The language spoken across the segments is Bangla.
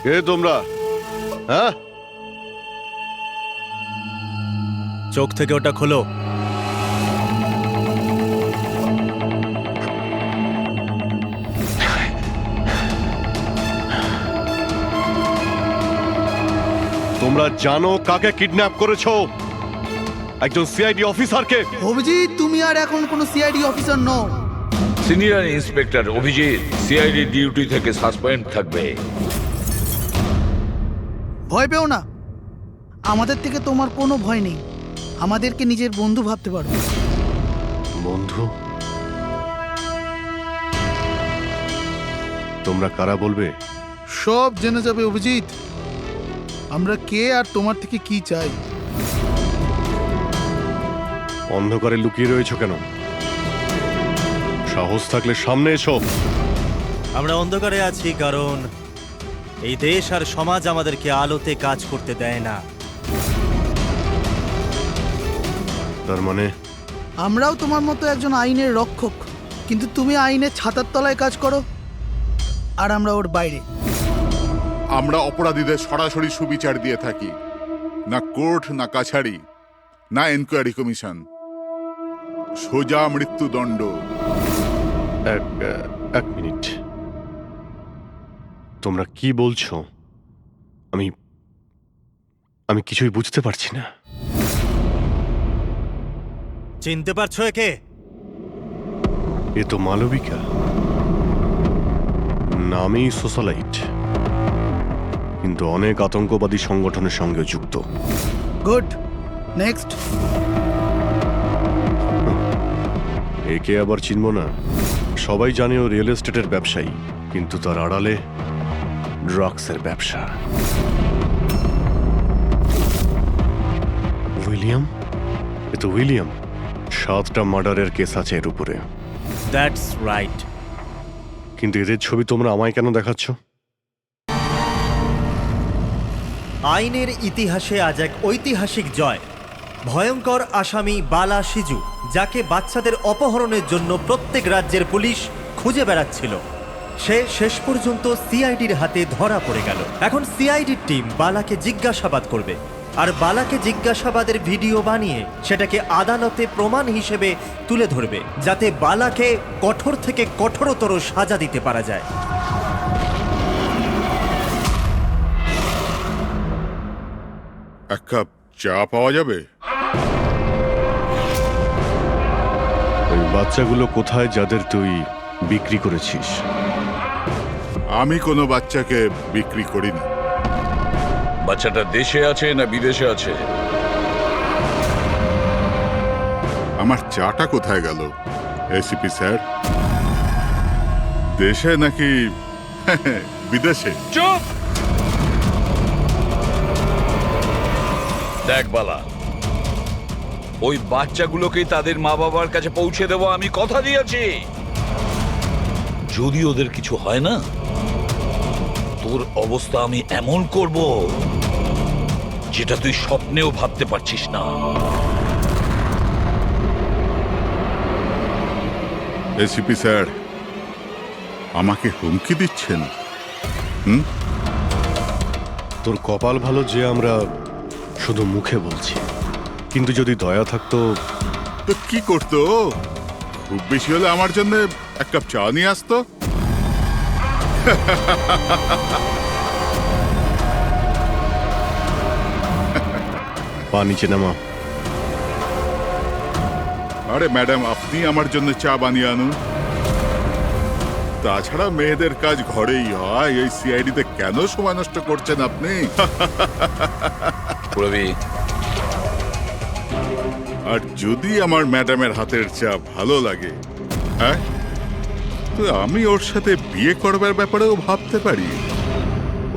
কে তোমরা? হ্যাঁ, চোখ থেকে ওটা খোলো। তোমরা জানো কাকে কিডন্যাপ করেছো? একজন সিআইডি অফিসারকে। অভিজিৎ, তুমি আর এখন কোনো সিআইডি অফিসার নও। Senior inspector Abhijeet CID duty থেকে সাসপেন্ড থাকবে। ভয় পেও না, আমাদের থেকে তোমার কোনো ভয় নেই। আমাদেরকে নিজের বন্ধু ভাবতে পারো। বন্ধু? তোমরা কারা বলবে? সব জেনে যাবে অভিজিৎ, আমরা কে আর তোমার থেকে কি চাই। অন্ধকারে লুকিয়ে রয়েছো কেন? সাহস থাকলে সামনে এসো। আমরা অন্ধকারে আছি কারণ এই দেশ আর সমাজ আমাদেরকে আলোতে কাজ করতে দেয় না। তার মানে আমরাও তোমার মতো একজন আইনের রক্ষক, কিন্তু তুমি আইনের ছাতার তলায় কাজ করো আর আমরা ওর বাইরে। আমরা অপরাধীদের সরাসরি সুবিচার দিয়ে থাকি, না কোর্ট, না কাছারি, না এনকোয়ারি কমিশন, সোজা মৃত্যুদণ্ড। এক মিনিট, তোমরা কি বলছো? আমি কিছুই বুঝতে পারছি না। চিনতে পারছো একে? এ তো মালবিকা, নামেই সোশ্যালাইট, কিন্তু অনেক আতঙ্কবাদী সংগঠনের সঙ্গে যুক্ত। Good, next. একে আবার চিনব না? সবাই জানে ও রিয়েল এস্টেটের ব্যবসায়ী, কিন্তু তার আড়ালে ড্রাগসের ব্যবসা। উইলিয়াম? এ তো উইলিয়াম। 7টা মার্ডারের কেস আছে এর উপরে। That's right. কিন্তু এদের ছবি তোমরা আমায় কেন দেখাচ্ছ? আইনের ইতিহাসে আজ এক ঐতিহাসিক জয়। ভয়ঙ্কর আসামি বালা সিজু, যাকে বাচ্চাদের অপহরণের জন্য প্রত্যেক রাজ্যের পুলিশ খুঁজে বেড়াচ্ছিল, সে শেষ পর্যন্ত সিআইডির হাতে ধরা পড়ে গেল। এখন সিআইডির টিম বালাকে জিজ্ঞাসাবাদ করবে, আর বালাকে জিজ্ঞাসাবাদের ভিডিও বানিয়ে সেটাকে আদালতে প্রমাণ হিসেবে তুলে ধরবে, যাতে বালাকে কঠোর থেকে কঠোরতর সাজা দিতে পারা যায়। এক কাপ চা পাওয়া যাবে? ওই বাচ্চাগুলো কোথায় যাদের তুই বিক্রি করেছিস? আমি কোনো বাচ্চাকে বিক্রি করিনি। বাচ্চাটা দেশে আছে না বিদেশে আছে? আমার চাটা কোথায় গেল এসিপি স্যার? দেশে নাকি বিদেশে? চুপ! দেখ বালা, ওই বাচ্চাগুলোকে তাদের মা বাবার কাছে পৌঁছে দেবো, আমি কথা দিয়েছি। যদি ওদের কিছু হয় না, তোর অবস্থা আমি এমন করব যেটা তুই স্বপ্নেও ভাবতে পারছিস না। এসিপি স্যার আমাকে হুমকি দিচ্ছেন? তোর কপাল ভালো যে আমরা শুধু মুখে বলছি, কিন্তু যদি দয়া থাকতো। তো কি করতো? খুব বেশি হলে আমার জন্য এক কাপ চা নিয়ে আসতো। পা নিচে নামা। আরে ম্যাডাম, আপনি আমার জন্য চা বানিয়ে আনুন। তাছাড়া মেয়েদের কাজ ঘরেই হয়, এই সিআইডিতে কেন সময় নষ্ট করছেন আপনি? প্রবি, আর যদি আমার ম্যাডামের হাতের চা ভালো লাগে, হ্যাঁ, তো আমি ওর সাথে বিয়ে করবার ব্যাপারেও ভাবতে পারি।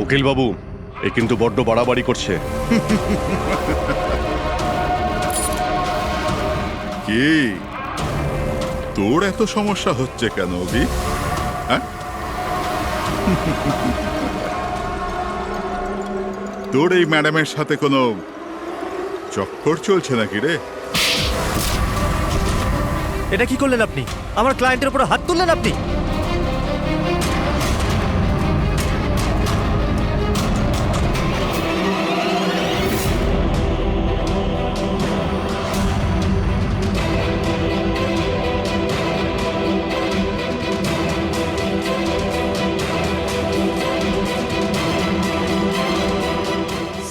উকিল বাবু, এ কিন্তু বড্ড বাড়াবাড়ি করছে। কি তোর এত সমস্যা হচ্ছে কেন অভি? হ্যাঁ, তোর এই ম্যাডামের সাথে কোনো চক্কর চলছে নাকি রে? এটা কি করলেন আপনি? আমার ক্লায়েন্টের উপর হাত তুললেন আপনি।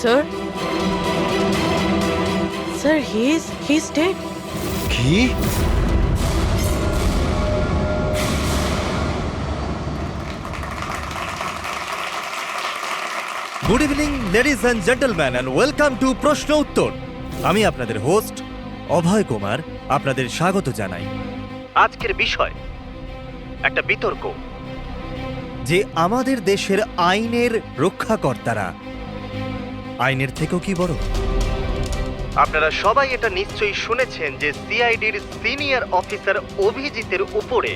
Sir? Sir, he's dead. কি? Good evening ladies and gentleman and welcome to প্রশ্ন উত্তর। আমি আপনাদের হোস্ট অভয় কুমার আপনাদের স্বাগত জানাই। আজকের বিষয় একটা বিতর্ক যে আমাদের দেশের আইনের রক্ষাকর্তারা আইনের থেকেও কি বড়। আপনারা সবাই এটা নিশ্চয়ই শুনেছেন যে সিআইডির সিনিয়র অফিসার অভিজিতের উপরে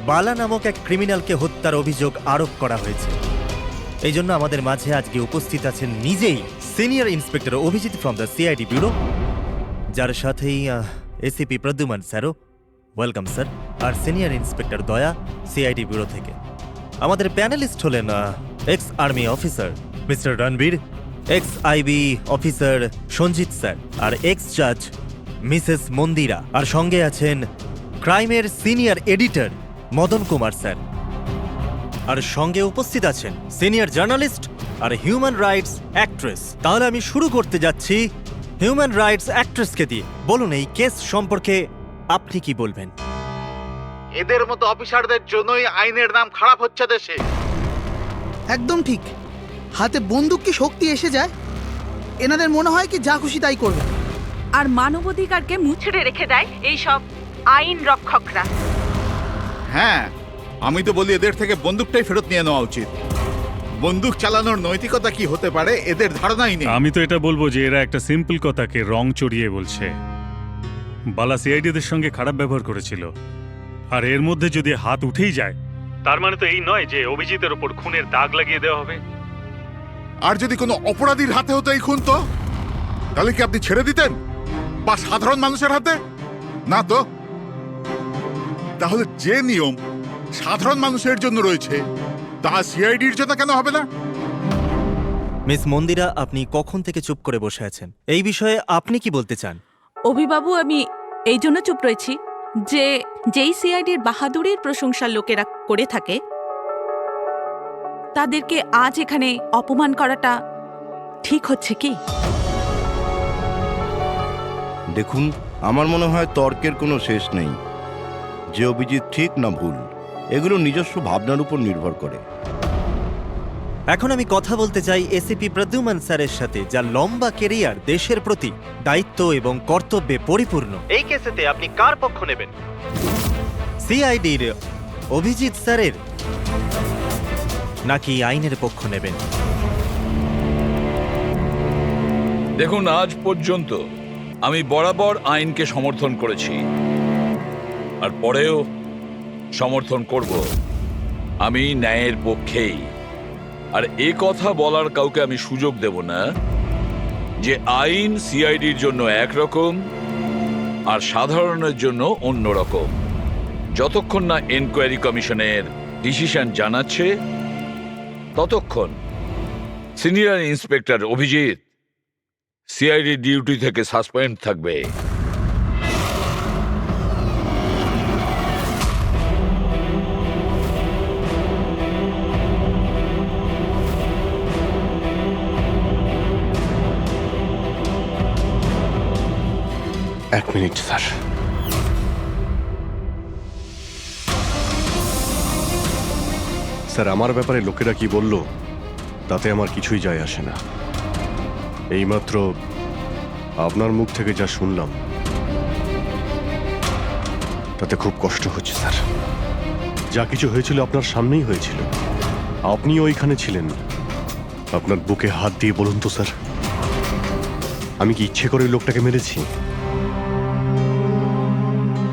বালা নামক এক ক্রিমিনালকে হত্যার অভিযোগ আরোপ করা হয়েছে। এই জন্য আমাদের মাঝে আজকে উপস্থিত আছেন নিজেই senior inspector Abhijeet from the CID bureau, যার সাথেই এসিপি প্রদ্যুমান স্যারও, ওয়েলকাম স্যার, আর senior inspector Daya CID bureau থেকে। আমাদের প্যানেলিস্ট হলেন ex army officer mister Ranbir, ex IB officer Sanjit sir, আর এক্স জাজ মিসেস মন্দিরা, আর সঙ্গে আছেন ক্রাইমের senior editor Madan Kumar sir, আর সঙ্গে উপস্থিত আছেন সিনিয়র জার্নালিস্ট আর হিউম্যান রাইটস অ্যাক্ট্রেস। তাহলে আমি শুরু করতে যাচ্ছি হিউম্যান রাইটস অ্যাক্ট্রেসকে দিয়ে। বলুন, এই কেস সম্পর্কে আপনি কি বলবেন? এদের মতো অফিসারদের জন্যই আইনের নাম খারাপ হচ্ছে দেশে। একদম ঠিক। হাতে বন্দুক কি শক্তি এসে যায়? এনাদের মনে হয় কি যা খুশি তাই করবে। আর মানবাধিকারকে মুচড়ে রেখে দেয় এই সব আইন রক্ষকরা। হ্যাঁ, আমি তো বলি এদের থেকে বন্দুকটাই ফেরত নিয়ে নেওয়া উচিত। বন্দুক চালানোর নৈতিকতা কি হতে পারে এদের ধারণাই নেই। আমি তো এটা বলবো যে এরা একটা সিম্পল কথাকে রং চড়িয়ে বলছে। বালা সিআইডিদের সঙ্গে খারাপ ব্যবহার করেছিল, আর এর মধ্যে যদি হাত উঠেই যায় তার মানে তো এই নয় যে অভিজিতের ওপর খুনের দাগ লাগিয়ে দেওয়া হবে। আর যদি কোনো অপরাধীর হাতে হতো এই খুন, তো তাহলে কি আপনি ছেড়ে দিতেন? বা সাধারণ মানুষের হাতে? না তো। তাহলে যে নিয়ম সাধারণ মানুষের জন্য রয়েছে তা সিআইডির জন্য কেন হবে না? মিস মন্দিরা, আপনি কখন থেকে চুপ করে বসে আছেন? এই বিষয়ে আপনি কি বলতে চান? অভিবাবু, আমি এই জন্য চুপ রয়েছি যে যেই সিআইডির বাহাদুরির প্রশংসা লোকেরা করে থাকে তাদেরকে আজ এখানে অপমান করাটা ঠিক হচ্ছে কি? দেখুন, আমার মনে হয় তর্কের কোনো শেষ নেই। যে অভিজিৎ ঠিক না ভুল, এগুলো নিজস্ব ভাবনার উপর নির্ভর করে। এখন আমি কথা বলতে চাই এসিপি প্রদ্যুমান স্যারের সাথে, যার লম্বা কেরিয়ার দেশের প্রতি দায়িত্ব এবং কর্তব্যে পরিপূর্ণ। এই কেসেতে আপনি কার পক্ষ নেবেন? সিআইডির অভিজিৎ স্যারের নাকি আইনের পক্ষ নেবেন? দেখুন, আজ পর্যন্ত আমি বরাবর আইনকে সমর্থন করেছি, আর পরেও সমর্থন করব। আমি ন্যায়ের পক্ষেই। আর এ কথা বলার কাউকে আমি সুযোগ দেব না যে আইন সিআইডির জন্য একরকম আর সাধারণের জন্য অন্য রকম। যতক্ষণ না এনকোয়ারি কমিশনের ডিসিশন জানাচ্ছে ততক্ষণ senior inspector Abhijeet CID duty থেকে সাসপেন্ড থাকবে। এক মিনিট স্যার। স্যার, আমার ব্যাপারে লোকেরা কি বলল তাতে আমার কিছুই যায় আসে না। এইমাত্র আপনার মুখ থেকে যা শুনলাম তাতে খুব কষ্ট হচ্ছে স্যার। যা কিছু হয়েছিল আপনার সামনেই হয়েছিল, আপনি ওইখানে ছিলেন। আপনার বুকে হাত দিয়ে বলুন তো স্যার, আমি কি ইচ্ছে করে লোকটাকে মেরেছি?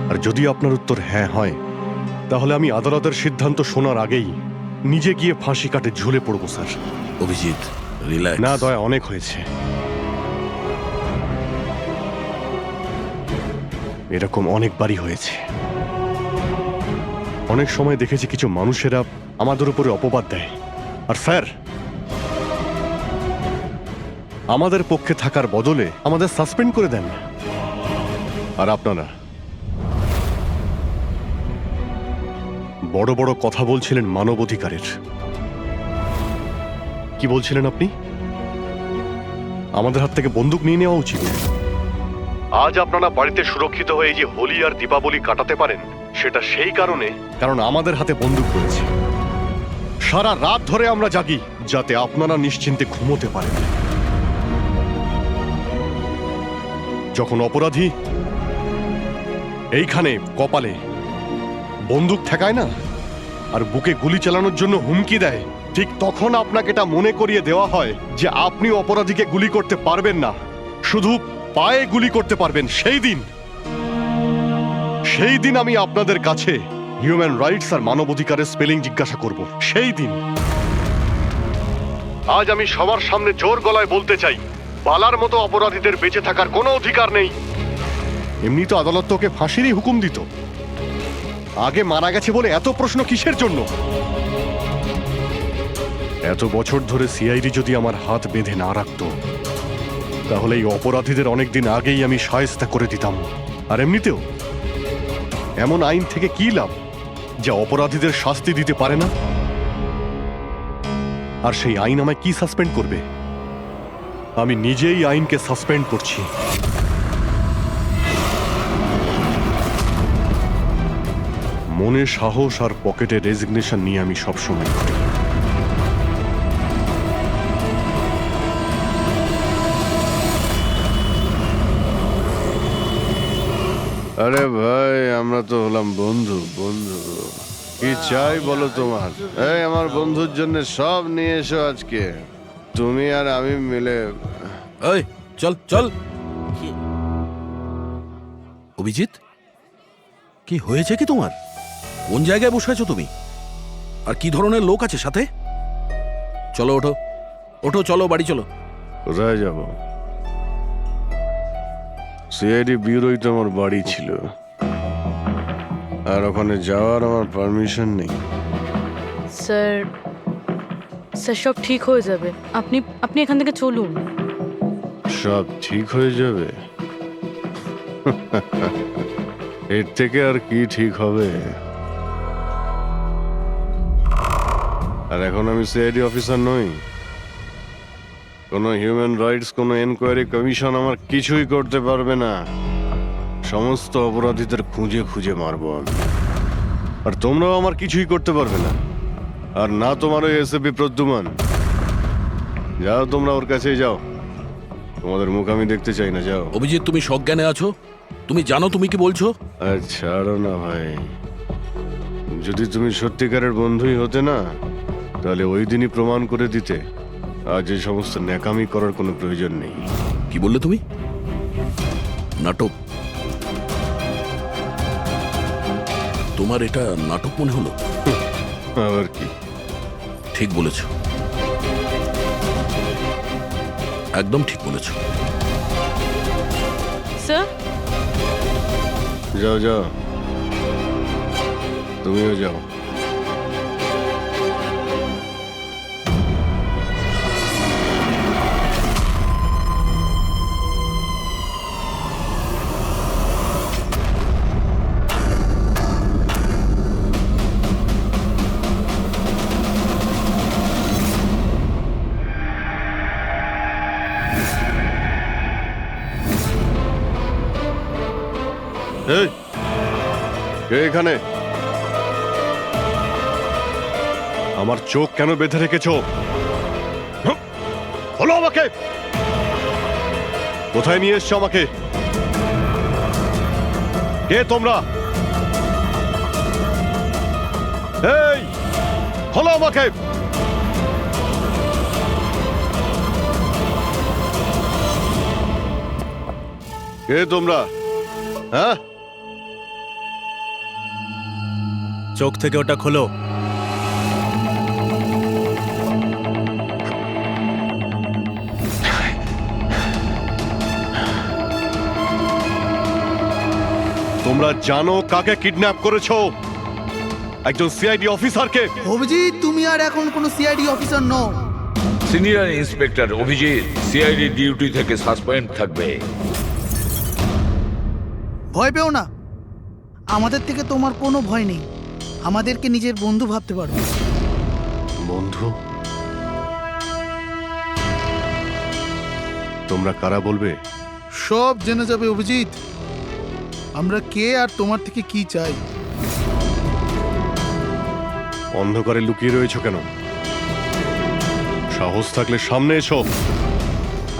আর যদি আপনার উত্তর হ্যাঁ হয়, তাহলে আমি আদালতের সিদ্ধান্ত শোনার আগেই নিজে গিয়ে ফাঁসি কাটে ঝুলে পড়বো স্যার। অভিজিৎ, রিল্যাক্স। না দয়া, অনেক হয়েছে। এরকম অনেকবারই হয়েছে। অনেক সময় দেখেছি কিছু মানুষেরা আমাদের উপরে অপবাদ দেয়, আর স্যার আমাদের পক্ষে থাকার বদলে আমাদের সাসপেন্ড করে দেন। আর আপনারা বড় বড় কথা বলছিলেন মানবাধিকারের। কি বলছিলেন আপনি? আমাদের হাত থেকে বন্দুক নিয়ে নেওয়া উচিত। আজ আপনারা বাড়িতে সুরক্ষিত হয়ে যে হোলি আর দীপাবলি কাটাতে পারেন, সেটা সেই কারণে কারণ আমাদের হাতে বন্দুক রয়েছে। সারা রাত ধরে আমরা জাগি যাতে আপনারা নিশ্চিন্তে ঘুমোতে পারেন। যখন অপরাধী এইখানে কপালে বন্দুক ঠেকায় না আর বুকে গুলি চালানোর জন্য হুমকি দেয়, ঠিক তখন আপনাকে এটা মনে করিয়ে দেওয়া হয় যে আপনি অপরাধীকে গুলি করতে পারবেন না, শুধু পায়ে গুলি করতে পারবেন। সেই দিন আমি আপনাদের কাছে হিউম্যান রাইটস আর মানবাধিকারের স্পেলিং জিজ্ঞাসা করব। সেই দিন। আজ আমি সবার সামনে জোর গলায় বলতে চাই, বালার মতো অপরাধীদের বেঁচে থাকার কোনো অধিকার নেই। এমনি তো আদালত তোকে ফাঁসিরই হুকুম দিত, আগে মারা গেছে বলে এত প্রশ্ন কিসের জন্য? এত বছর ধরে সিআইডি যদি আমার হাত বেঁধে না রাখতো, তাহলে এই অপরাধীদের অনেকদিন আগেই আমি শায়েস্তা করে দিতাম। আর এমনিতেও এমন আইন থেকে কি লাভ যা অপরাধীদের শাস্তি দিতে পারে না? আর সেই আইন আমায় কি সাসপেন্ড করবে? আমি নিজেই আইনকে সাসপেন্ড করছি। মনে সাহস আর পকেটে রেজিগনেশন নিয়ে আমি সবসময় করি। আরে ভাই, আমরা তো হলাম বন্ধু। বন্ধু কি চাই বলো তোমার? এই আমার বন্ধুর জন্য সব নিয়ে এসো আজকে, তুমি আর আমি মিলে। এই চল চল। অভিজিৎ, কি হয়েছে কি তোমার? কোন জায়গায় বসে আছো তুমি? আর কি ধরনের লোক আছে সাথে? চলো ওঠো ওঠো, চলো বাড়ি চলো। কোথায় যাব? সিআইডি ব্যুরোই তো আমার বাড়ি ছিল, আর ওখানে যাওয়ার আমার পারমিশন নেই। স্যার, স্যার সব ঠিক হয়ে যাবে। আপনি আপনি এখান থেকে চলুন। সব ঠিক হয়ে যাবে? এর থেকে আর কি ঠিক হবে? আর এখন আমি সিআইডি অফিসার নই। কোনো হিউম্যান রাইটস, কোনো এনকোয়ারি কমিশন আমার কিছুই করতে পারবে না। সমস্ত অপরাধীদের খুঁজে খুঁজে মারবো আমি, আর তোমরাও আমার কিছুই করতে পারবে না। আর না তোমার ওই এসএপি প্রদ্যুমান। যাও তোমরা ওর কাছেই যাও, তোমাদের মুখ আমি দেখতে চাই না। যাও। অভিজিৎ, তুমি সজ্ঞানে আছো? তুমি জানো তুমি কি বলছো? আর ছাড়ো না ভাই, যদি তুমি সত্যিকারের বন্ধুই হতে না, তাহলে ওই দিনই প্রমাণ করে দিতে আজ এই সমস্ত ন্যাকামি করার কোনো প্রয়োজন নেই। কি বললে তুমি? নাটক? তোমার এটা নাটক মনে হলো? আবার কি? ঠিক বলেছ, একদম ঠিক বলেছ। স্যার, যাও যাও, তুমিও যাও। এই, কে এখানে? আমার চোখ কেন বেঁধে রেখেছো? বলো আমাকে, কোথায় নিয়ে এসছো আমাকে? কে তোমরা? এই, বলো আমাকে। কে তোমরা? হ্যাঁ, চোখ থেকে ওটা খোলো। তোমরা জানো কাকে কিডন্যাপ করেছো? একজন সিআইডি অফিসারকে। অভিজিৎ, তুমি আর এখন কোনো সিআইডি অফিসার নও। Senior inspector Abhijeet CID duty থেকে সাসপেন্ড থাকবে। ভয় পেও না, আমাদের থেকে তোমার কোনো ভয় নেই। আমাদেরকে নিজের বন্ধু ভাবতে পারো। বন্ধু? তোমরা কারা বলবে? সব জেনে যাবে অভিজিৎ। আমরা কে আর তোমার থেকে কি চাই। অন্ধকারে লুকিয়ে রয়েছো কেন? সাহস থাকলে সামনে এসো।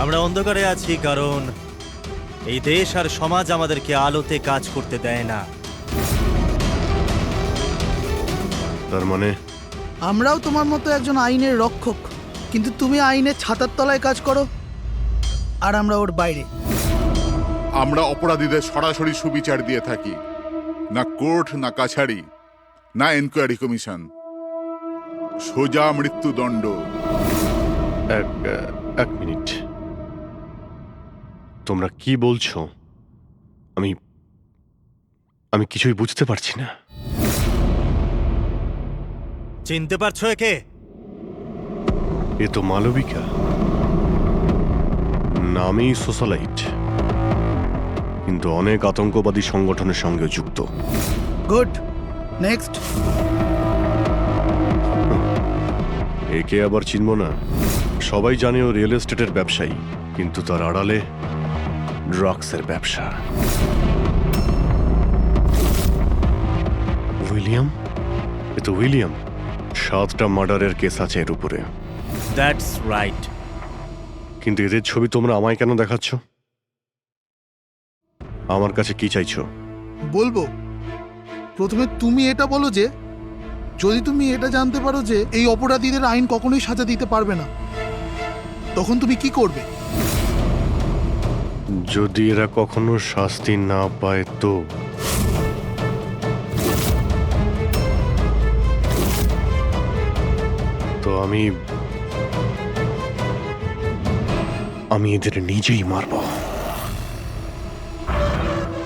আমরা অন্ধকারে আছি কারণ এই দেশ আর সমাজ আমাদেরকে আলোতে কাজ করতে দেয় না। তার মানে আমরাও তোমার মতো একজন আইনের রক্ষক, কিন্তু তুমি আইনের ছাতার তলায় কাজ করো আর আমরা ওর বাইরে। আমরা অপরাধীদের সরাসরি সুবিচার দিয়ে থাকি, না কোর্ট, না কাছারি, না এনকোয়ারি কমিশন, সোজা মৃত্যুদণ্ড। এক মিনিট, তোমরা কি বলছো? আমি কিছুই বুঝতে পারছি না। চিনতে পারছো একে? এ তো মালবিকা, নামেই সোশ্যালাইট, কিন্তু অনেক আতঙ্কবাদী সংগঠনের সঙ্গে যুক্ত। Good, next. একে আবার চিনব না? সবাই জানে ও রিয়েল এস্টেটের ব্যবসায়ী, কিন্তু তার আড়ালে ড্রাগসের ব্যবসা। উইলিয়াম? এ তো উইলিয়াম। 7টা মার্ডারের কেস আছে এর উপরে। That's right. কিন্তু এদের ছবি তোমরা আমায় কেন দেখাচ্ছ? আমার কাছে কি চাইছো? বলবো, প্রথমে তুমি এটা বলো যে যদি তুমি এটা জানতে পারো যে এই অপরাধীদের আইন কখনোই সাজা দিতে পারবে না, তখন তুমি কি করবে? যদি এরা কখনো শাস্তি না পায় তো? তো আমি এদের নিজেই মারব।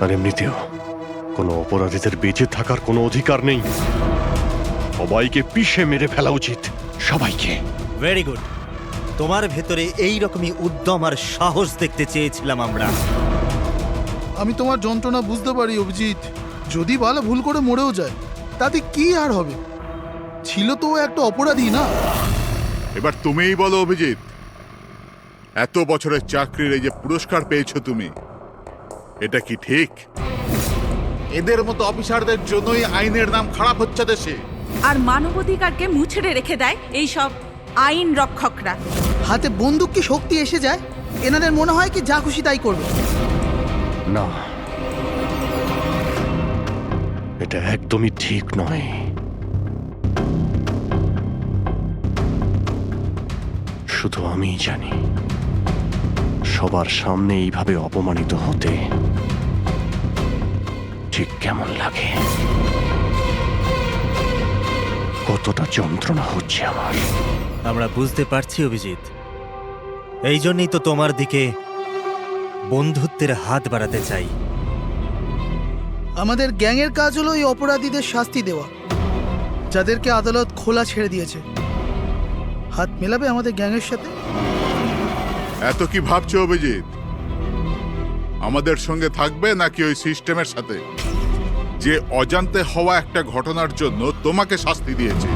আর এমনিতেও কোনো অপরাধীদের বেঁচে থাকার কোনো অধিকার নেই। সবাইকে পিষে মেরে ফেলা উচিত, সবাইকে। Very good. তোমার ভেতরে এই রকমই উদ্যম আর সাহস দেখতে চেয়েছিলাম আমরা। আমি তোমার যন্ত্রণা বুঝতে পারি অভিজিৎ। যদি বালা ভুল করে মরেও যায় তাতে কি আর হবে? ছিল তো ও একটা অপরাধী, না? এবার তুমিই বলো অভিজিৎ, এত বছরের চাকরির এই যে পুরস্কার পেয়েছো তুমি, এটা কি ঠিক? এদের মতো অফিসারদের জন্যই আইনের নাম খারাপ হচ্ছে দেশে। আর মানবাধিকারকে মুছড়ে রেখে দেয় এই সব আইন রক্ষকরা। হাতে বন্দুক কি শক্তি এসে যায়? এনাদের মনে হয় কি যা খুশি তাই করবে? না, এটা একদমই ঠিক নয়। শুধু আমিই জানি সবার সামনে এইভাবে অপমানিত হতে ঠিক কেমন লাগে, কতটা যন্ত্রণা হচ্ছে আমার। আমরা বুঝতে পারছি অভিজিৎ। এই জন্যই তো তোমার দিকে বন্ধুত্বের হাত বাড়াতে চাই। আমাদের গ্যাংয়ের কাজ হলো এই অপরাধীদের শাস্তি দেওয়া, যাদেরকে আদালত খোলা ছেড়ে দিয়েছে। হাত মেলাবে আমাদের গ্যাংয়ের সাথে? এত কি ভাবছো অভিজিৎ? আমাদের সঙ্গে থাকবে নাকি ওই সিস্টেমের সাথে, যে অজান্তে হওয়া একটা ঘটনার জন্য তোমাকে শাস্তি দিয়েছে?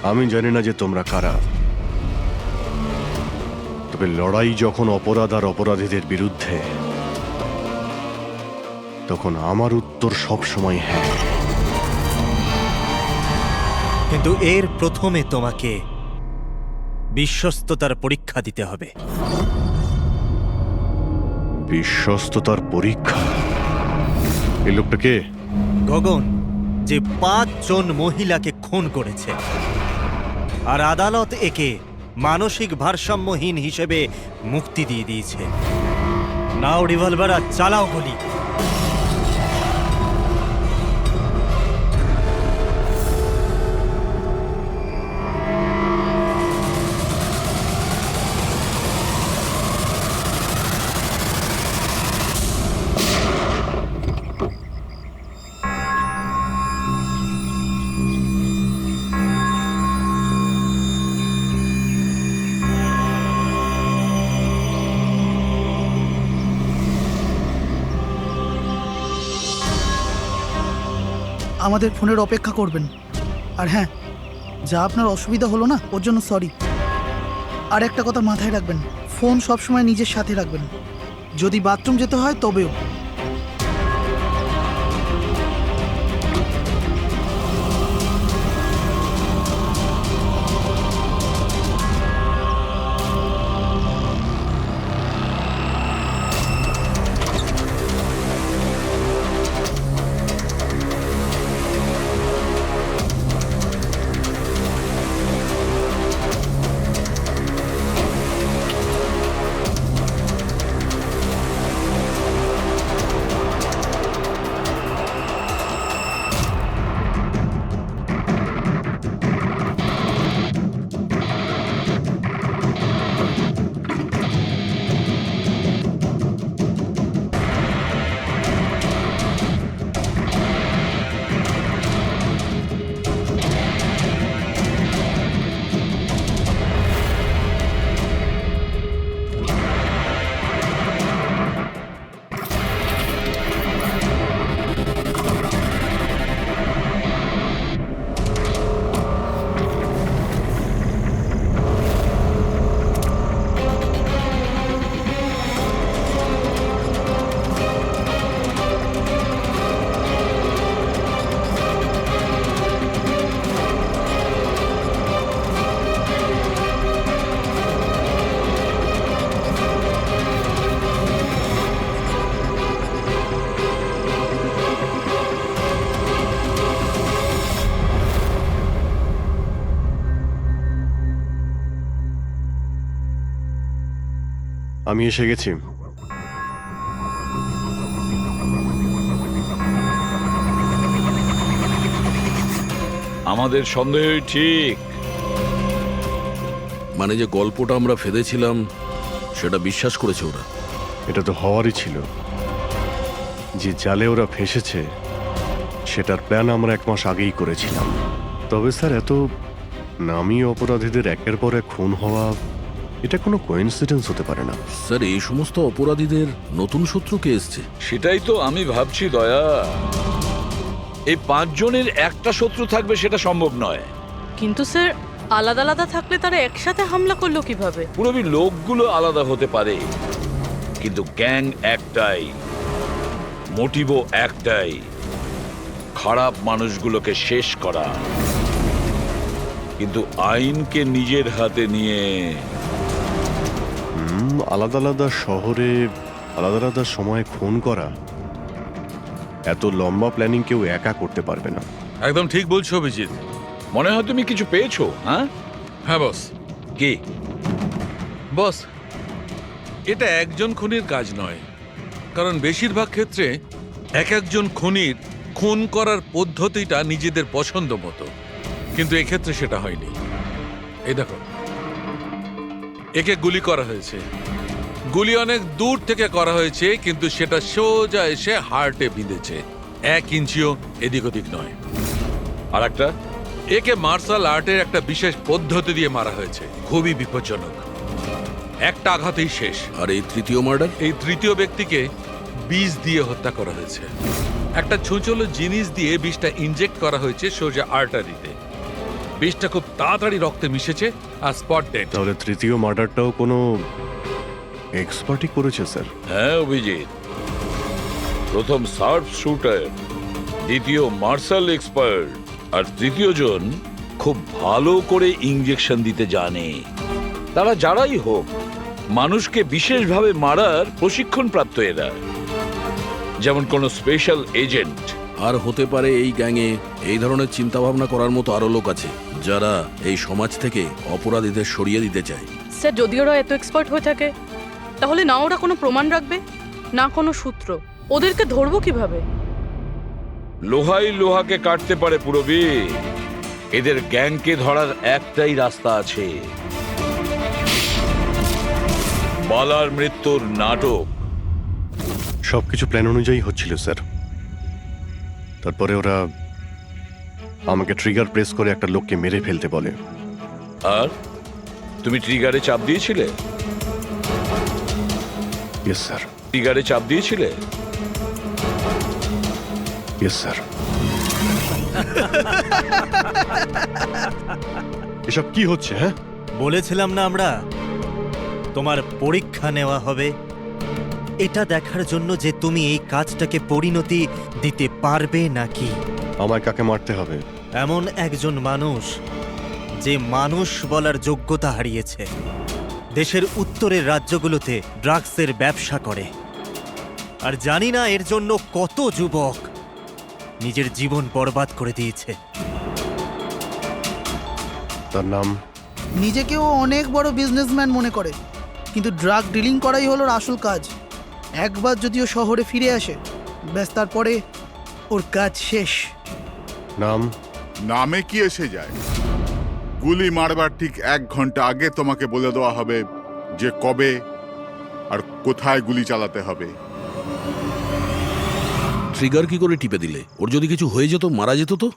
আমি জানি না যে তোমরা কারা, তবে লড়াই যখন অপরাধ আর অপরাধীদের বিরুদ্ধে, তখন আমার উত্তর সবসময় হ্যাঁ। কিন্তু এর প্রথমে তোমাকে বিশ্বস্ততার পরীক্ষা দিতে হবে। বিশ্বস্ততার পরীক্ষা? এই লোকটা কে? গগন, যে 5 জন মহিলাকে খুন করেছে, আর আদালত একে মানসিক ভারসাম্যহীন হিসেবে মুক্তি দিয়ে দিয়েছে। নাও রিভলভার আর চালাও গুলি। আমাদের ফোনের অপেক্ষা করবেন। আর হ্যাঁ, যা আপনার অসুবিধা হলো না, ওর জন্য সরি। আর একটা কথা মাথায় রাখবেন, ফোন সবসময় নিজের সাথে রাখবেন, যদি বাথরুম যেতে হয় তবেও। আমি এসে গেছি। আমাদের সন্দেহই ঠিক। মানে যে গল্পটা আমরা ফেঁদেছিলাম সেটা বিশ্বাস করেছে ওরা। এটা তো হওয়ারই ছিল। যে জালে ওরা ফেসেছে সেটার প্ল্যান আমরা 1 মাস আগেই করেছিলাম। তবে স্যার, এত নামী অপরাধীদের একের পর এক খুন হওয়া, এটা কোনো কোইন্সিডেন্স হতে পারে না। স্যার, এই সমস্ত অপরাধীদের নতুন শত্রু কে এসছে? সেটাই তো আমি ভাবছি দয়া। এই 5 জনের একটা শত্রু থাকবে সেটা সম্ভব নয়। কিন্তু স্যার, আলাদা আলাদা থাকলে তারা একসাথে হামলা করলো কিভাবে? পুরবি লোকগুলো আলাদা হতে পারে, কিন্তু গ্যাং একটাই, মোটিভও একটাই, খারাপ মানুষগুলোকে শেষ করা। কিন্তু আইনকে নিজের হাতে নিয়ে আলাদা আলাদা শহরে আলাদা আলাদা সময় খুন করা, এত লম্বা প্ল্যানিং কেউ একা করতে পারবে না। একদম ঠিক বলছো অভিজিৎ। মনে হয় তুমি কিছু পেয়েছো। হ্যাঁ হ্যাঁ বস। কি বস, এটা একজন খুনির কাজ নয়, কারণ বেশিরভাগ ক্ষেত্রে এক একজন খুনির খুন করার পদ্ধতিটা নিজেদের পছন্দ মতো, কিন্তু এক্ষেত্রে সেটা হয়নি। এই দেখো, একে গুলি করা হয়েছে, গুলি অনেক দূর থেকে করা হয়েছে, কিন্তু সেটা সোজা এসে হার্টে বিঁধেছে, 1 ইঞ্চিও এদিক ওদিক নয়। আর একটা, একে মার্শাল আর্টের একটা বিশেষ পদ্ধতি দিয়ে মারা হয়েছে, খুবই বিপজ্জনক, একটা আঘাতেই শেষ। আর এই তৃতীয় মার্ডার, এই তৃতীয় ব্যক্তিকে বিষ দিয়ে হত্যা করা হয়েছে। একটা ছুঁচলো জিনিস দিয়ে বিষটা ইনজেক্ট করা হয়েছে সোজা আর্টারিতে। বিষটা খুব তাড়াতাড়ি রক্তে মিশেছে আর স্পট ডেড। তাহলে তৃতীয় মার্ডারটাও কোনো এক্সপার্টই করেছে স্যার? হ্যাঁ অভিজিৎ, প্রথম শার্প শুটার, দ্বিতীয় মার্শাল এক্সপার্ট, আর তৃতীয় জন খুব ভালো করে ইনজেকশন দিতে জানে। তারা যারাই হোক, মানুষকে বিশেষভাবে মারার প্রশিক্ষণ প্রাপ্ত এরা, যেমন কোনো স্পেশাল এজেন্ট। আর হতে পারে এই গ্যাংয়ে এই ধরনের চিন্তা ভাবনা করার মতো আরো লোক আছে, যারা এই সমাজ থেকে অপরাধীদের সরিয়ে দিতে চায়। স্যার, যদি ওরা এত এক্সপার্ট হয়ে থাকে, তাহলে না ওরা কোনো প্রমাণ রাখবে, না কোনো সূত্র। ওদেরকে ধরবো কিভাবে? লোহাই লোহাকে কাটতে পারে পুরবি। এদের গ্যাংকে ধরার একটাই রাস্তা আছে, বালার মৃত্যুর নাটক। সবকিছু প্ল্যান অনুযায়ী হচ্ছিল স্যার। তারপরে ওরা আমাকে ট্রিগার প্রেস করে একটা লোককে মেরে ফেলতে বলে। আর তুমি ট্রিগারে চাপ দিয়েছিলে? Yes sir. ট্রিগারে চাপ দিয়েছিলে? Yes sir. এসব কি হচ্ছে? হ্যাঁ, বলেছিলাম না আমরা, তোমার পরীক্ষা নেওয়া হবে এটা দেখার জন্য যে তুমি এই কাজটাকে পরিণতি দিতে পারবে নাকি। আমায় কাকে মারতে হবে? এমন একজন মানুষ যে মানুষ বলার যোগ্যতা হারিয়েছে, দেশের উত্তরের রাজ্যগুলোতে ড্রাগসের ব্যবসা করে, আর জানি না এর জন্য কত যুবক নিজের জীবন বরবাদ করে দিয়েছে। তার নাম? নিজেকেও অনেক বড় বিজনেসম্যান মনে করে, কিন্তু ড্রাগ ডিলিং করাই হলো ওর আসল কাজ। একবার যদি ও শহরে ফিরে আসে, ব্যাস তারপরে ওর কাজ শেষ। নাম? নামে কি এসে যায়? গুলি মারবার ঠিক 1 ঘন্টা আগে তোমাকে বলে দেওয়া হবে যে কবে আর কোথায় গুলি চালাতে হবে। ট্রিগার কি করে টিপে দিলে? ওর যদি কিছু হয়ে যেত, মারা যেত তো?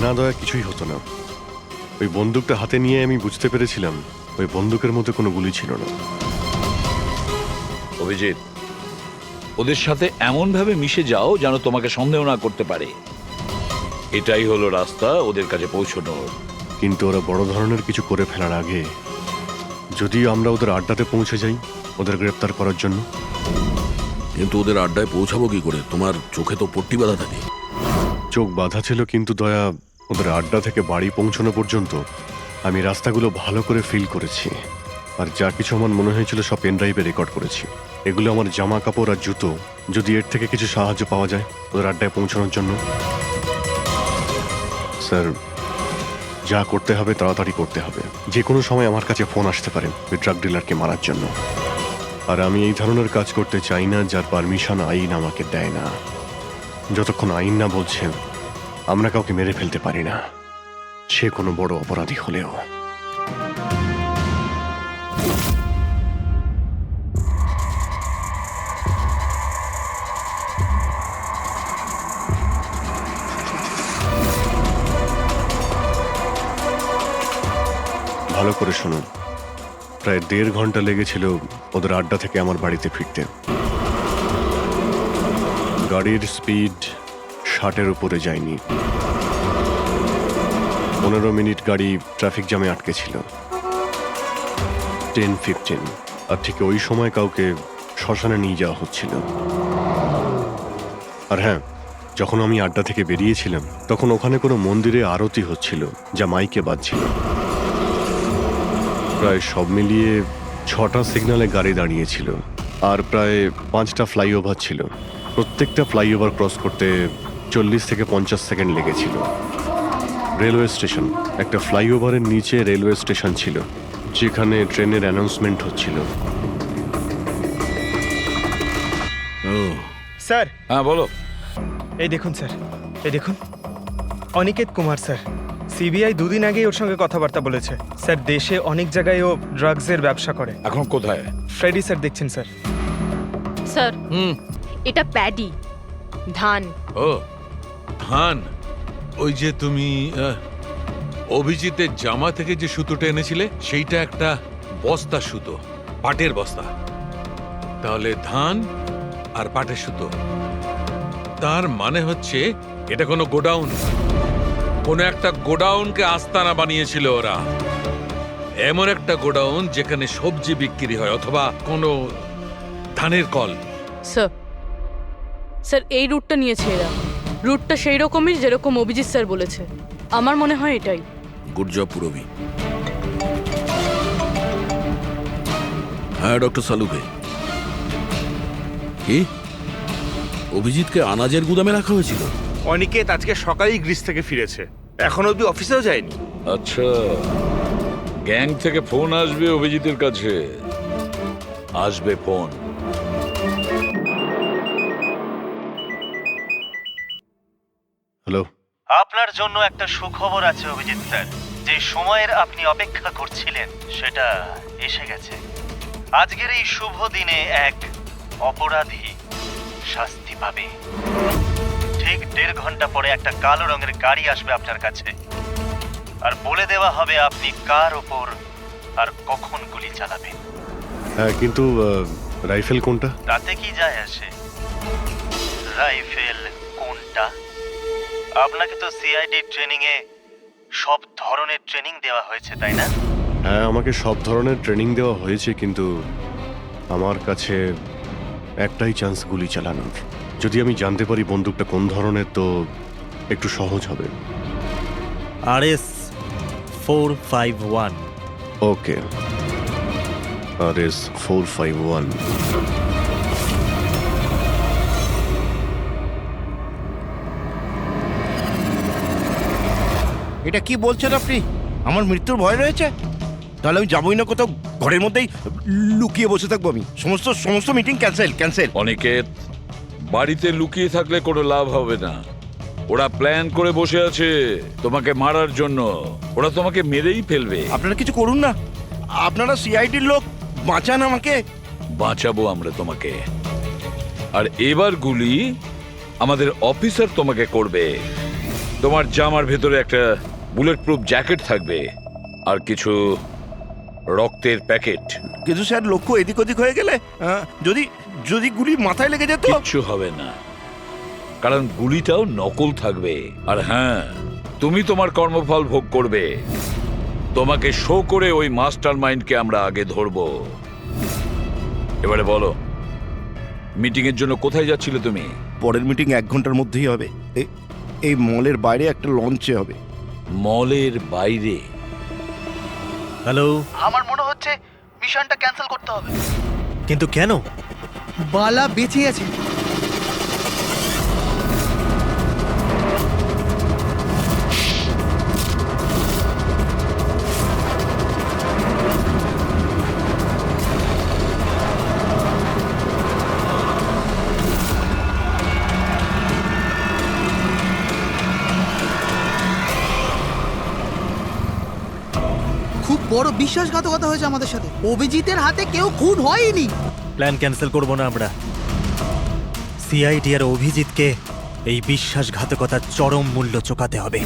না দয়া, কিছুই হতো না। ওই বন্দুকটা হাতে নিয়ে আমি বুঝতে পেরেছিলাম ওই বন্দুকের মধ্যে কোনো গুলি ছিল না। অভিজিৎ, ওদের সাথে এমন ভাবে মিশে যাও যেন তোমাকে সন্দেহ না করতে পারে। এটাই হলো রাস্তা ওদের কাছে পৌঁছানোর। কিন্তু ওরা বড় ধরনের কিছু করে ফেলার আগে যদি আমরা ওদের আড্ডাতে পৌঁছে যাই ওদের গ্রেপ্তার করার জন্য। কিন্তু ওদের আড্ডায় পৌঁছাবো কি করে? তোমার চোখে তো পট্টি বাঁধা থাকে। চোখ বাঁধা ছিল, কিন্তু দয়া, ওদের আড্ডা থেকে বাড়ি পৌঁছানো পর্যন্ত আমি রাস্তাগুলো ভালো করে ফিল করেছি। আর যা কিছু আমার মনে হয়েছিল সব পেন ড্রাইভে রেকর্ড করেছি। এগুলো আমার জামা কাপড় আর জুতো। যদি এর থেকে কিছু সাহায্য পাওয়া যায় ওদের আড্ডায় পৌঁছানোর জন্য। স্যার, যা করতে হবে তাড়াতাড়ি করতে হবে। যে কোনো সময় আমার কাছে ফোন আসতে পারে ওই ড্রাগ ডিলারকে মারার জন্য। আর আমি এই ধরনের কাজ করতে চাই না যার পারমিশন আইন আমাকে দেয় না। যতক্ষণ আইন না বলছে আমরা কাউকে মেরে ফেলতে পারি না, সে কোনো বড় অপরাধী হলেও। ভালো করে শুনুন, প্রায় 1.5 ঘন্টা লেগেছিল ওদের আড্ডা থেকে আমার বাড়িতে ফিরতে। গাড়ির স্পিড 60-এর উপরে যায়নি। 15 মিনিট গাড়ি ট্রাফিক জ্যামে আটকে ছিল। 10-15, আর ঠিক ওই সময় কাউকে শ্মশানে নিয়ে যাওয়া হচ্ছিল। আর হ্যাঁ, যখন আমি আড্ডা থেকে বেরিয়েছিলাম তখন ওখানে কোনো মন্দিরে আরতি হচ্ছিল যা মাইকে বাজছিল। প্রায় সব মিলিয়ে 6টা সিগন্যালে গাড়ি দাঁড়িয়েছিল, আর প্রায় 5টা ফ্লাইওভার ছিল। প্রত্যেকটা ফ্লাইওভার ক্রস করতে 40 থেকে 50 সেকেন্ড লেগেছিল। রেলওয়ে স্টেশন, একটা ফ্লাইওভারের নিচে রেলওয়ে স্টেশন ছিল যেখানে ট্রেনের অ্যানাউন্সমেন্ট হচ্ছিল। স্যার। হ্যাঁ বলো। এই দেখুন স্যার, এই দেখুন, অনিকেত কুমার স্যার। সিবিআই 2 দিন আগেই ওর সঙ্গে কথাবার্তা বলেছে। স্যার, দেশে অনেক জায়গায় ও ড্রাগসের ব্যবসা করে। এখন কোথায়? ফ্রেডি স্যার দেখছেন স্যার। স্যার, এটা প্যাডি, ধান। ও ধান। ওই যে তুমি অভিজিতের জামা থেকে যে সুতোটা এনেছিলে সেইটা একটা বস্তা সুতো, পাটের বস্তা। তাহলে ধান আর পাটের সুতো, তার মানে হচ্ছে এটা কোনো গোডাউন, কোনো একটা গোডাউনকে আস্তানা বানিয়েছিল ওরা। এমন একটা গোডাউন যেখানে সবজি বিক্রি হয় অথবা কোনো ধানের কল। স্যার, স্যার এই রুটটা নিয়েছে এরা। রুটটা সেই রকমই যেরকম অভিজিৎ স্যার বলেছে। আমার মনে হয় এটাই। গুড জব পুরবি। হ্যাঁ ডক্টর সালুকে। কি অভিজিৎকে আনাজের গুদামে রাখা হয়েছিল? অনিকেত আজকে সকালেই গ্রিস থেকে ফিরেছে, এখন অব্দি অফিসেও যায়নি। আচ্ছা, গ্যাং থেকে ফোন আসবে অভিজিতের কাছে। আসবে ফোন। হ্যালো, আপনার জন্য একটা সুখবর আছে অভিজিৎ স্যার। যে সময়ের আপনি অপেক্ষা করছিলেন সেটা এসে গেছে। আজকের এই শুভ দিনে এক অপরাধী শাস্তি পাবে। ঠিক 1.5 ঘন্টা পরে একটা কালো রঙের গাড়ি আসবে আপনার কাছে, আর বলে দেওয়া হবে আপনি কার ওপর আর কখন গুলি চালাবেন। হ্যাঁ, কিন্তু রাইফেল কোনটা? তাতে কি যায় আসে রাইফেল কোনটা? আপনাকে তো সিআইডি ট্রেনিং এ সব ধরনের ট্রেনিং দেওয়া হয়েছে, তাই না? হ্যাঁ, আমাকে সব ধরনের ট্রেনিং দেওয়া হয়েছে, কিন্তু আমার কাছে একটাই চান্স গুলি চালানোর। যদি আমি জানতে পারি বন্দুকটা কোন ধরনের, তো একটু সহজ হবে। RS 451। ওকে, RS 451। এটা কি বলছেন আপনি? আমার মৃত্যুর ভয় রয়েছে? তাহলে আমি যাবোই না কোথাও, ঘরের মধ্যেই লুকিয়ে বসে থাকবো আমি। সমস্ত মিটিং ক্যান্সেল। অনিকেত, বাড়িতে লুকিয়ে থাকলে কোনো লাভ হবে না। ওরা প্ল্যান করে বসে আছে তোমাকে মারার জন্য। ওরা তোমাকে মেরেই ফেলবে। আপনারা কিছু করুন না, আপনারা সিআইডির লোক, বাঁচান আমাকে। বাঁচাবো আমরা তোমাকে। আর এবার গুলি আমাদের অফিসার তোমাকে করবে। তোমার জামার ভেতরে একটা বুলেট প্রুফ জ্যাকেট থাকবে আর কিছু রক্তের প্যাকেট। কিন্তু স্যার, লক্ষ্য এদিক ওদিক হয়ে গেলে, যদি গুলি মাথায় লেগে যেত? কিচ্ছু হবে না, কারণ গুলিটাও নকল থাকবে। আর হ্যাঁ, তুমি তোমার কর্মফল ভোগ করবে। তোমাকে শো করে ওই মাস্টার মাইন্ডকে আমরা আগে ধরবো। এবারে বলো, মিটিং এর জন্য কোথায় যাচ্ছিলে তুমি? পরের মিটিং 1 ঘন্টার মধ্যেই হবে। এই মলের বাইরে একটা লঞ্চে হবে। মলের বাইরে? হ্যালো, আমার মনে হচ্ছে মিশনটা ক্যান্সেল করতে হবে। কিন্তু কেন? বালা বেঁচে আছে। খুব বড় বিশ্বাসঘাতকতা হয়েছে আমাদের সাথে। অভিজিতের হাতে কেউ খুন হয়নি। প্ল্যান ক্যান্সেল করব না আমরা। সিআইডি আর অভিজিৎকে এই বিশ্বাসঘাতকতার চরম মূল্য চোকাতে হবে।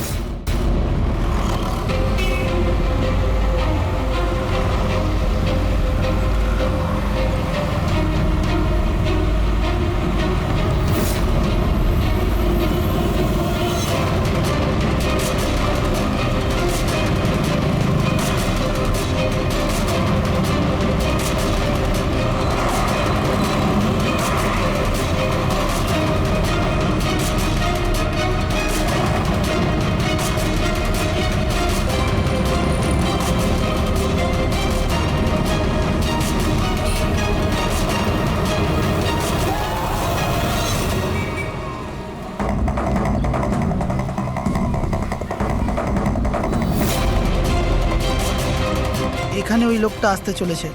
এখানে ওই লোকটা আসতে চলেছে।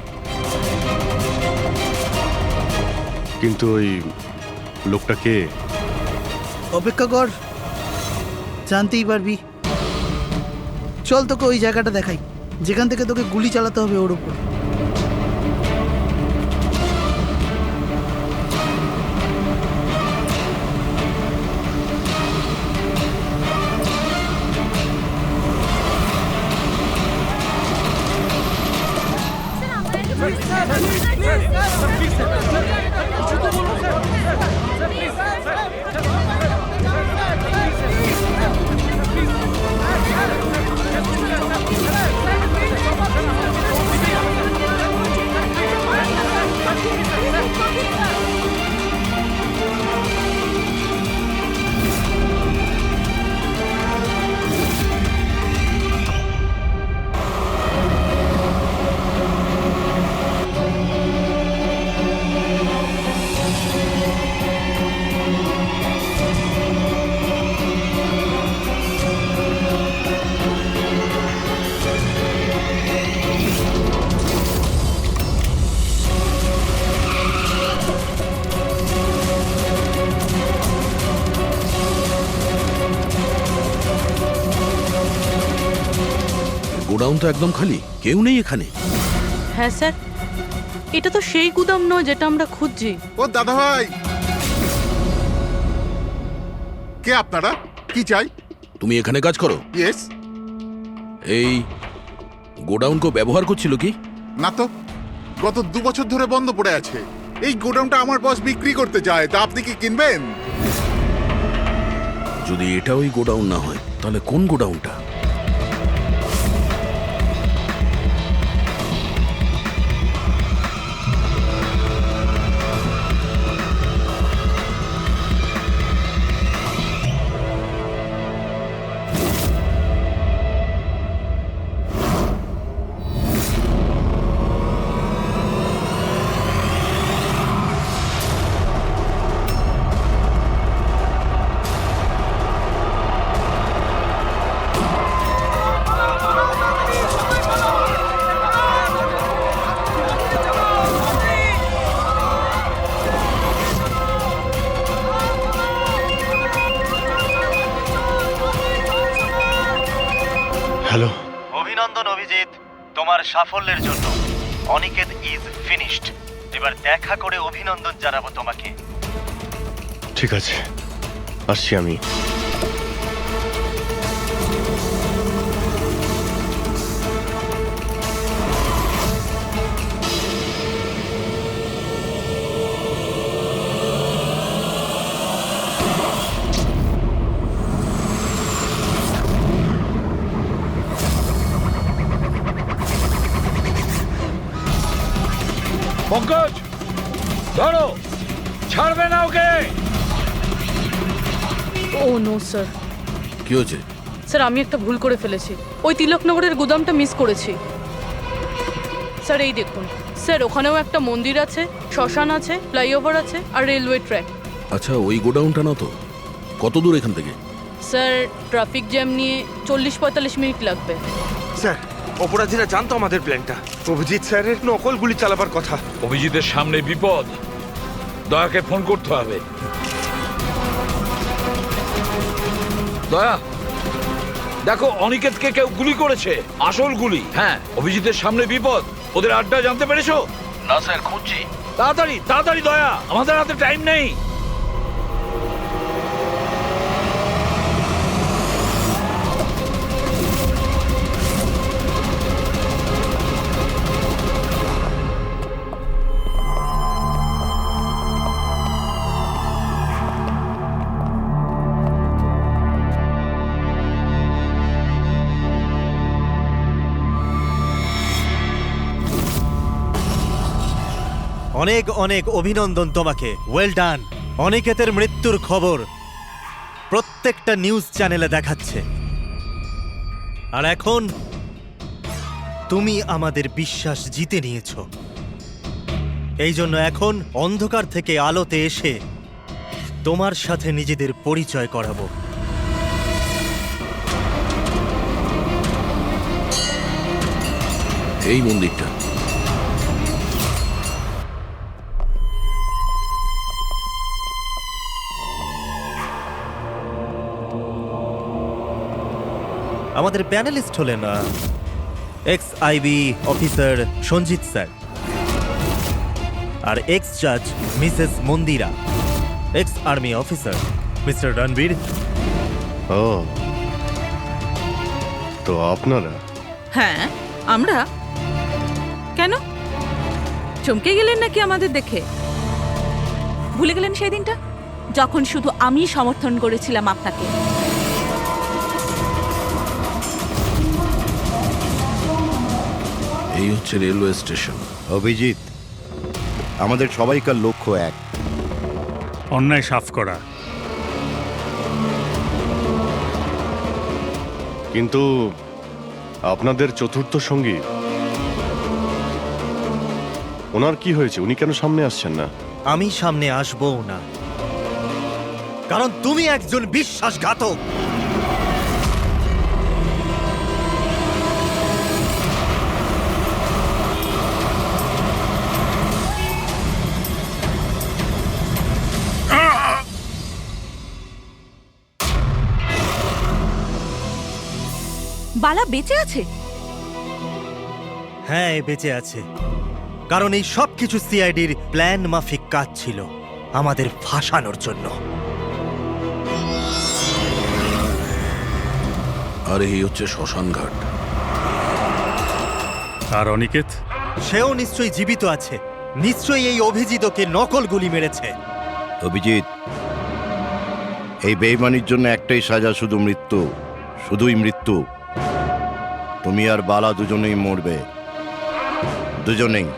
কিন্তু ওই লোকটা কে? অপেক্ষা কর, জানতেই পারবি। চল তোকে ওই জায়গাটা দেখাই, যেখান থেকে তোকে গুলি চালাতে হবে ওর উপর। গোডাউন তো একদম খালি, কেউ নেই এখানে। হ্যাঁ স্যার, এটা তো সেই গুদাম নয় যেটা আমরা খুঁজছি। ও দাদা ভাই, কে আপনারা? কি চাই? তুমি এখানে কাজ করো? ইয়েস। এই গোডাউনকে ব্যবহার করছিল কি? না তো, গত 2 বছর ধরে বন্ধ পড়ে আছে। এই গোডাউনটা আমার বস বিক্রি করতে চায়, তা আপনি কি কিনবেন? যদি এটা ওই গোডাউন না হয়, তাহলে কোন গোডাউনটা? তোমার সাফল্যের জন্য অনিকেত ইজ ফিনিশড। এবার দেখা করে অভিনন্দন জানাবো তোমাকে। ঠিক আছে, আসছি আমি। পঙ্কজ, ধরো, ছাড়বে না ওকে। ও নো স্যার। কি হয়েছে? স্যার আমি একটা ভুল করে ফেলেছি, ওই তিলকনগরের গুদামটা মিস করেছি। স্যার এই দেখুন স্যার, ওখানেও একটা মন্দির আছে, শ্মশান আছে, ফ্লাইওভার আছে আর রেলওয়ে ট্র্যাক। আচ্ছা, ওই গোডাউনটা না তো? কত দূর এখান থেকে? স্যার ট্রাফিক জ্যাম নিয়ে 40-45 মিনিট লাগবে। স্যার, অপরাধীরা জানতো আমাদের প্ল্যানটা। অভিজিৎ স্যারের নকল গুলি চালাবার কথা। অভিজিতের সামনে বিপদ, দয়াকে ফোন করতে হবে। দয়া, দেখো অনিকেতকে কেউ গুলি করেছে, আসল গুলি। হ্যাঁ, অভিজিতের সামনে বিপদ। ওদের আড্ডা জানতে পেরেছো? না স্যার, খুঁজছি। তাড়াতাড়ি তাড়াতাড়ি দয়া, আমাদের হাতে টাইম নেই। অনেক অনেক অভিনন্দন তোমাকে, ওয়েল ডান। অনিকেতের মৃত্যুর খবর প্রত্যেকটা নিউজ চ্যানেলে দেখাচ্ছে, আর এখন তুমি আমাদের বিশ্বাস জিতে নিয়েছো। এই জন্য এখন অন্ধকার থেকে আলোতে এসে তোমার সাথে নিজেদের পরিচয় করাবো। এই মন্দিরটা। আমাদের প্যানেলিস্ট হলেন ex IB officer Sanjit sir, আর এক্স জাজ missus Mandira, ex army officer mister Ranbir. ও, তো আপনারা? হ্যাঁ, আমরা। কেন চমকে গেলেন নাকি আমাদের দেখে? ভুলে গেলেন সেই দিনটা যখন শুধু আমি সমর্থন করেছিলাম আপনাকে? এই হচ্ছে রেলওয়ে স্টেশন। অভিজিৎ, আমাদের সবাইকার লক্ষ্য এক, অন্যায় সাফ করা। কিন্তু আপনাদের চতুর্থ সঙ্গী, ওনার কি হয়েছে? উনি কেন সামনে আসছেন না? আমি সামনে আসবও না, কারণ তুমি একজন বিশ্বাসঘাতক। বালা বেঁচে আছে? হ্যাঁ, বেঁচে আছে, কারণ এই সব কিছু সিআইডির প্ল্যান মাফিক কাজ ছিল, আমাদের ফাঁসানোর জন্য। আর এই হচ্ছে শ্মশান ঘাট। আর অনিকেত? সেও নিশ্চয়ই জীবিত আছে, নিশ্চয়ই এই অভিজিৎকে নকল গুলি মেরেছে। অভিজিৎ, এই বেইমানির জন্য একটাই সাজা, শুধু মৃত্যু, শুধুই মৃত্যু। তুমি আর বালা দুজনেই মরবে, দুজনেই।